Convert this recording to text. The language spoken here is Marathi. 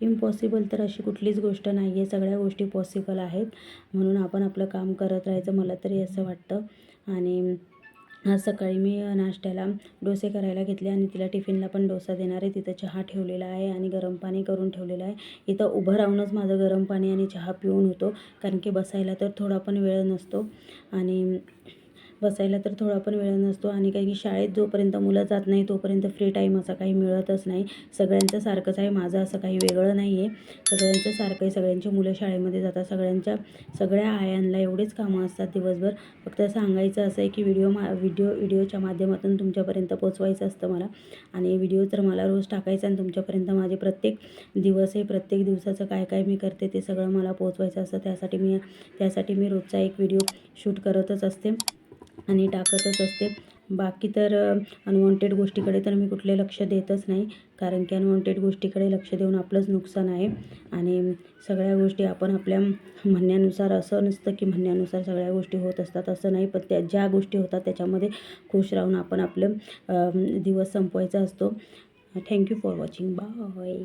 इम्पॉसिबल तर अशी कुठलीच गोष्ट नाही आहे, सगळ्या गोष्टी पॉसिबल आहेत. म्हणून आपण आपलं काम करत राहायचं, मला तरी असं वाटतं. आणि आज सकाळी मी नाश्त्याला डोसे करायला घेतले आणि तिला टिफिनला पण डोसा देणार आहे. तिथं चहा ठेवलेला आहे आणि गरम पाणी करून ठेवलेलं आहे. इथं उभं राहूनच माझं गरम पाणी आणि चहा पिऊन होतो, कारण की बसायला तर थोडा पण वेळ नसतो. आणि आणि काही शाळेत जोपर्यंत मुलं जात नाही तोपर्यंत फ्री टाईम असा काही मिळतच नाही. सगळ्यांचं सारखंच आहे, माझं असं काही वेगळं नाही आहे. सगळ्यांचं सारखं आहे, सगळ्यांची मुलं शाळेमध्ये जातात, सगळ्या आयांना एवढेच कामं असतात दिवसभर. फक्त सांगायचं असं आहे की व्हिडिओच्या माध्यमातून तुमच्यापर्यंत पोचवायचं असतं मला. आणि व्हिडिओ तर मला रोज टाकायचा आणि तुमच्यापर्यंत माझे प्रत्येक प्रत्येक दिवसाचं काय काय मी करते ते सगळं मला पोचवायचं असतं. त्यासाठी मी रोजचा एक व्हिडिओ शूट करतच असते आणि टाकतच असते. बाकी तर अनवॉन्टेड गोष्टीकडे तर मी कुठले लक्ष देतच नाही, कारण की अनवॉन्टेड गोष्टीकडे लक्ष देऊन आपलंच नुकसान आहे. आणि सगळ्या गोष्टी आपण आपल्या म्हणण्यानुसार, असं नसतं की म्हणण्यानुसार सगळ्या गोष्टी होत असतात, असं नाही. पण ज्या गोष्टी होतात त्याच्यामध्ये खुश राहून आपण आपलं दिवस संपवायचा असतो. Thank you for watching. बाय.